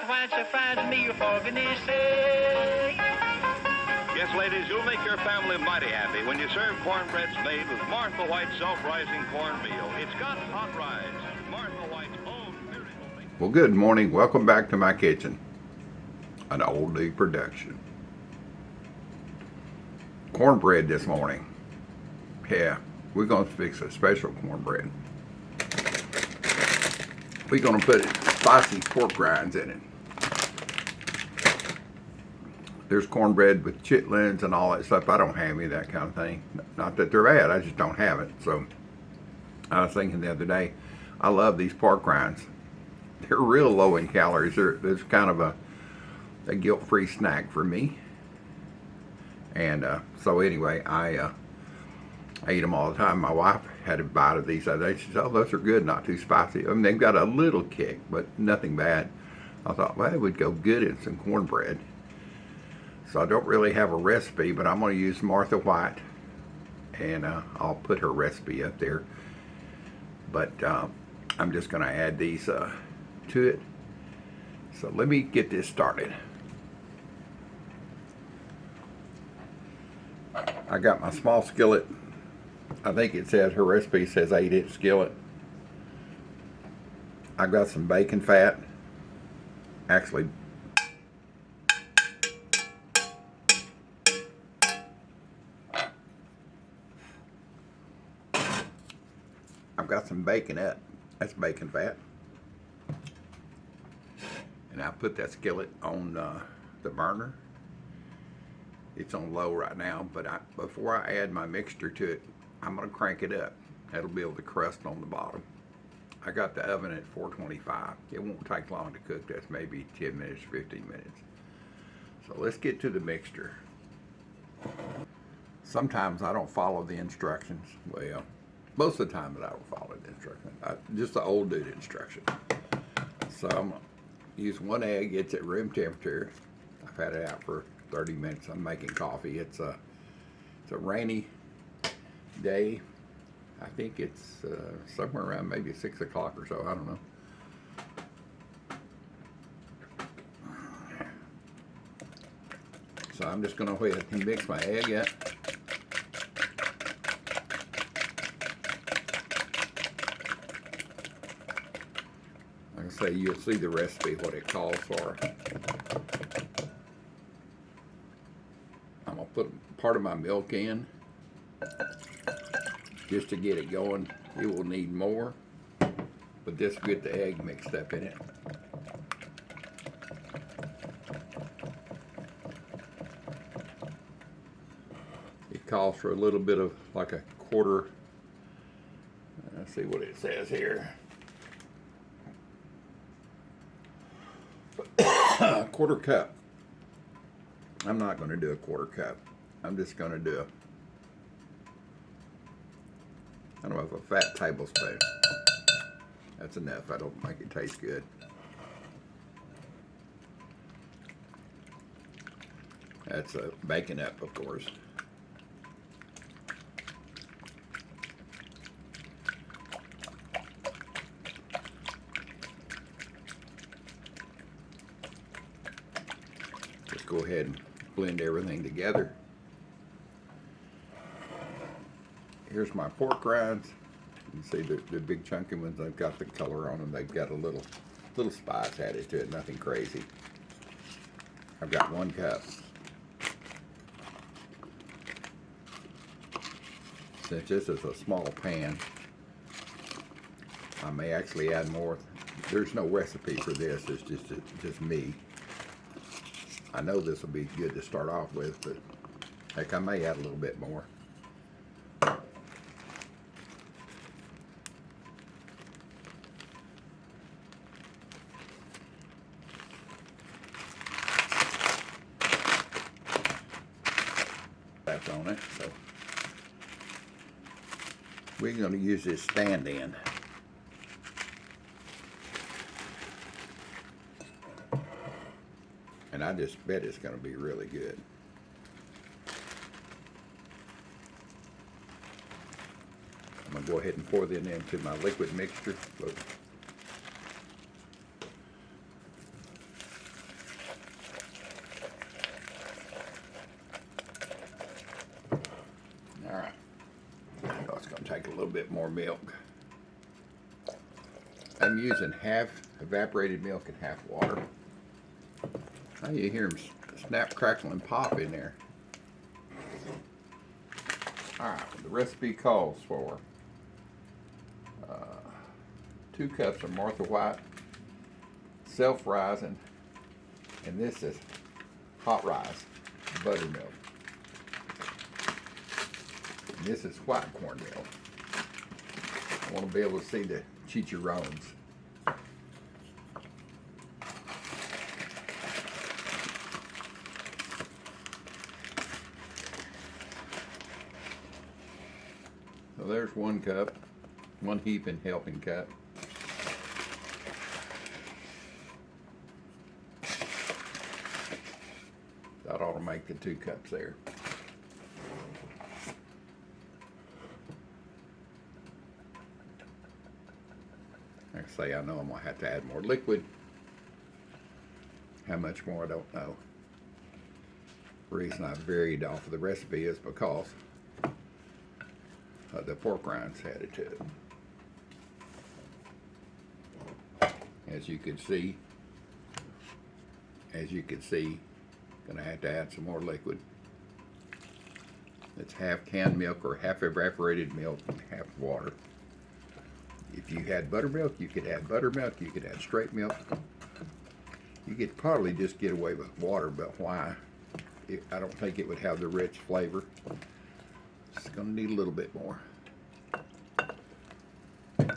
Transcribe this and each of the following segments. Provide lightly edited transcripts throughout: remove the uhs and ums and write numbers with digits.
White surprised me for goodness sake. Yes, ladies, you'll make your family mighty happy when you serve cornbreads made with Martha White's self-rising cornmeal. It's got hot rise. Martha White's own miracle mix. Well, good morning. Welcome back to my kitchen. An oldie production. Cornbread this morning. Yeah, we're going to fix a special cornbread. We're going to put spicy pork rinds in it. There's cornbread with chitlins and all that stuff. I don't have any of that kind of thing. Not that they're bad, I just don't have it. So I was thinking the other day, I love these pork rinds. They're real low in calories. It's kind of a guilt-free snack for me. And so anyway, I eat them all the time. My wife had a bite of these other day. She said, oh, those are good, not too spicy. I mean, they've got a little kick, but nothing bad. I thought, well, it would go good in some cornbread. So I don't really have a recipe, but I'm going to use Martha White, and I'll put her recipe up there. But I'm just going to add these to it. So let me get this started. I got my small skillet. I think it says, her recipe says 8-inch skillet. I've got some bacon fat. Actually, I've got some baconette. That's bacon fat. And I put that skillet on the burner. It's on low right now, but before I add my mixture to it, I'm going to crank it up. That'll build the crust on the bottom. I got the oven at 425. It won't take long to cook. That's maybe 10 minutes, 15 minutes. So let's get to the mixture. Sometimes I don't follow the instructions. Well, most of the time that I don't follow the instructions. Just the old dude instruction. So I'm going to use one egg. It's at room temperature. I've had it out for 30 minutes. I'm making coffee. It's a rainy day. I think it's somewhere around maybe 6 o'clock or so. I don't know. So I'm just going to go ahead and mix my egg up. Like I say, you'll see the recipe, what it calls for. I'm going to put part of my milk in just to get it going. It will need more, but this will get the egg mixed up in it. It calls for a little bit of like a quarter. Let's see what it says here. A quarter cup. I'm not going to do a quarter cup. I'm just going to do I don't know if a fat tablespoon. That's enough. That'll make it taste good. That's a bacon up, of course. Just go ahead and blend everything together. Here's my pork rinds. You can see the big chunky ones. They've got the color on them. They've got a little spice added to it. Nothing crazy. I've got 1 cup. Since this is a small pan, I may actually add more. There's no recipe for this. It's just me. I know this will be good to start off with, but heck, I may add a little bit more. On it, so we're going to use this stand-in. And I just bet it's going to be really good. I'm going to go ahead and pour that into my liquid mixture. Look. All right. So it's going to take a little bit more milk. I'm using half evaporated milk and half water. Now you hear them snap, crackle, and pop in there. All right, the recipe calls for 2 cups of Martha White self-rising, and this is hot rise buttermilk. And this is white cornmeal. I want to be able to see the chicharrones. So there's 1 cup, 1 heaping helping cup. That ought to make the 2 cups there. Like I say, I know I'm going to have to add more liquid. How much more, I don't know. The reason I varied off of the recipe is because the pork rinds added to it. As you can see, gonna have to add some more liquid. It's half canned milk or half evaporated milk and half water. If you had buttermilk, you could add buttermilk, you could add straight milk. You could probably just get away with water, but why? I don't think it would have the rich flavor. It's gonna need a little bit more. You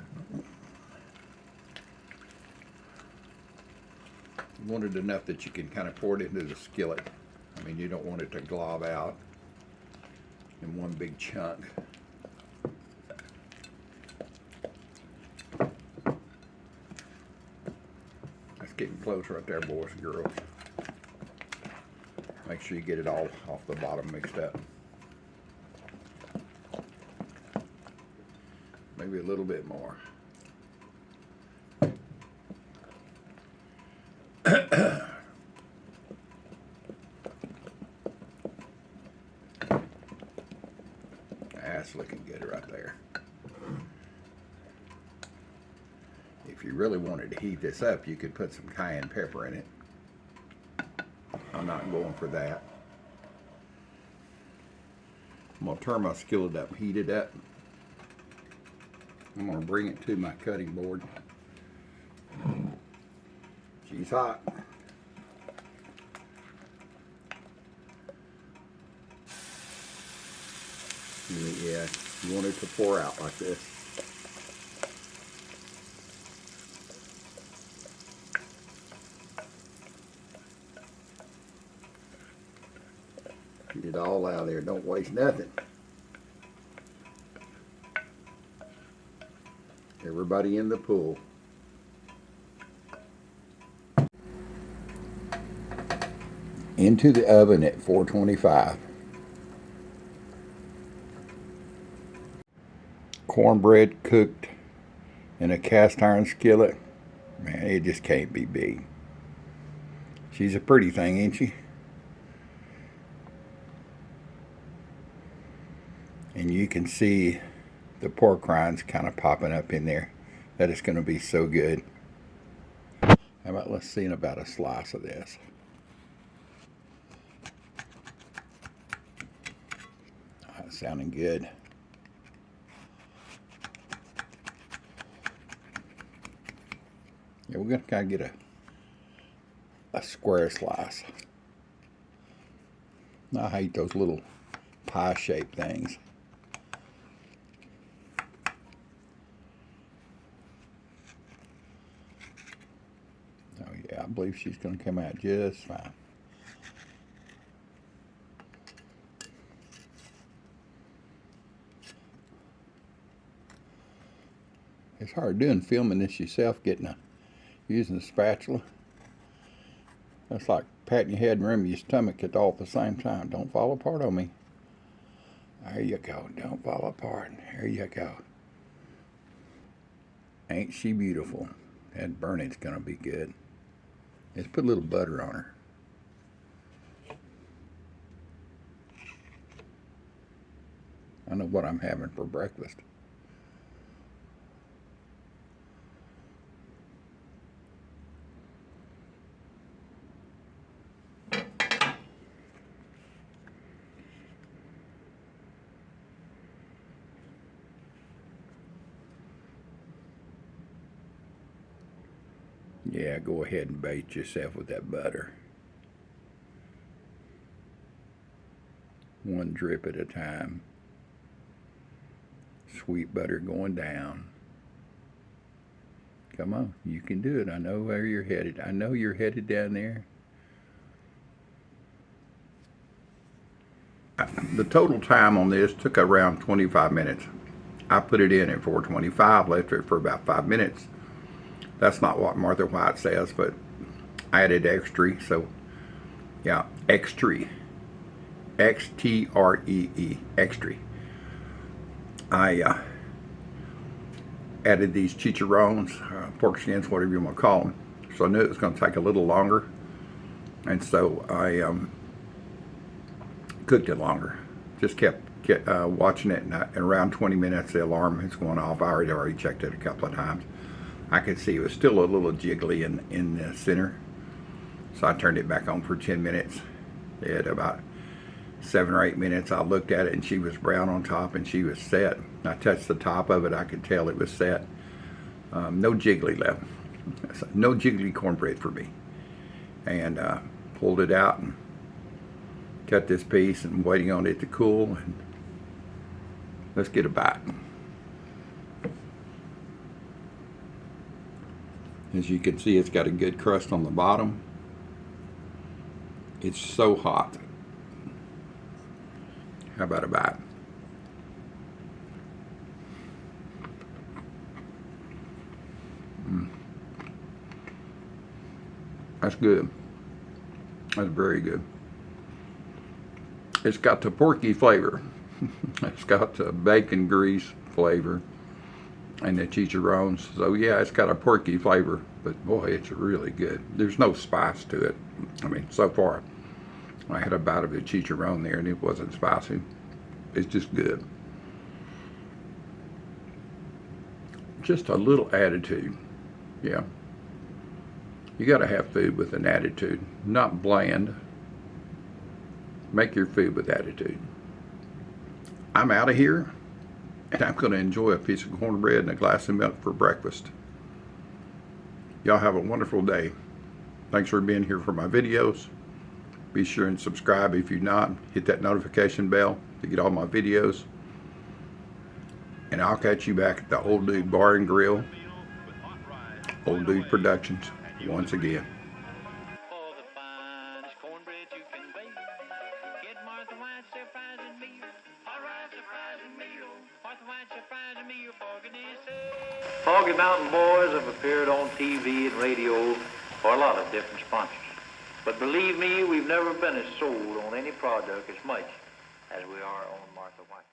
want it enough that you can kind of pour it into the skillet. I mean, you don't want it to glob out in one big chunk. That's getting close right there, boys and girls. Make sure you get it all off the bottom mixed up. Maybe a little bit more. That's looking good right there. If you really wanted to heat this up, you could put some cayenne pepper in it. I'm not going for that. I'm going to turn my skillet up, heat it up. I'm going to bring it to my cutting board. She's hot. Yeah, you want it to pour out like this. Get it all out of there. Don't waste nothing. Everybody in the pool. Into the oven at 425. Cornbread cooked in a cast iron skillet. Man, it just can't be beat. She's a pretty thing, ain't she? And you can see the pork rinds kind of popping up in there. That is going to be so good. How about let's see about a slice of this. That's sounding good. Yeah, we're going to kind of get a square slice. I hate those little pie-shaped things. Oh yeah, I believe she's going to come out just fine. It's hard doing filming this yourself, using a spatula. That's like patting your head and rubbing your stomach all at the same time. Don't fall apart on me. There you go. Don't fall apart. There you go. Ain't she beautiful? That burning's gonna be good. Let's put a little butter on her. I know what I'm having for breakfast. Yeah, go ahead and bait yourself with that butter. One drip at a time. Sweet butter going down. Come on, you can do it. I know where you're headed. I know you're headed down there. The total time on this took around 25 minutes. I put it in at 425, left it for about 5 minutes. That's not what Martha White says, but I added extra, so yeah, extra. X-T-R-E-E, extra. I added these chicharrones, pork skins, whatever you want to call them. So I knew it was going to take a little longer, and so I cooked it longer. Just kept watching it, and around 20 minutes the alarm is going off. I already checked it a couple of times. I could see it was still a little jiggly in the center, so I turned it back on for 10 minutes. At about 7 or 8 minutes, I looked at it and she was brown on top and she was set. I touched the top of it, I could tell it was set. No jiggly left. No jiggly cornbread for me. And pulled it out and cut this piece and waiting on it to cool. And let's get a bite. As you can see, it's got a good crust on the bottom. It's so hot. How about a bite? That's good. That's very good. It's got the porky flavor. It's got the bacon grease flavor and the chicharrones. So yeah, it's got a porky flavor, but boy, it's really good. There's no spice to it. I mean, so far, I had a bite of the chicharron there and it wasn't spicy. It's just good. Just a little attitude. Yeah. You gotta have food with an attitude, not bland. Make your food with attitude. I'm out of here, and I'm gonna enjoy a piece of cornbread and a glass of milk for breakfast. Y'all have a wonderful day. Thanks for being here for my videos. Be sure and subscribe if you're not. Hit that notification bell to get all my videos. And I'll catch you back at the Old Dude Bar and Grill, Old Dude Productions, once again. For the finest cornbread you can bake, get Martha White's surprising meal. All right, surprising meal. Martha White's surprising meal for goodness sake. Foggy Mountain Boys have appeared on TV and radio for a lot of different sponsors. But believe me, we've never been as sold on any product as much as we are on Martha White.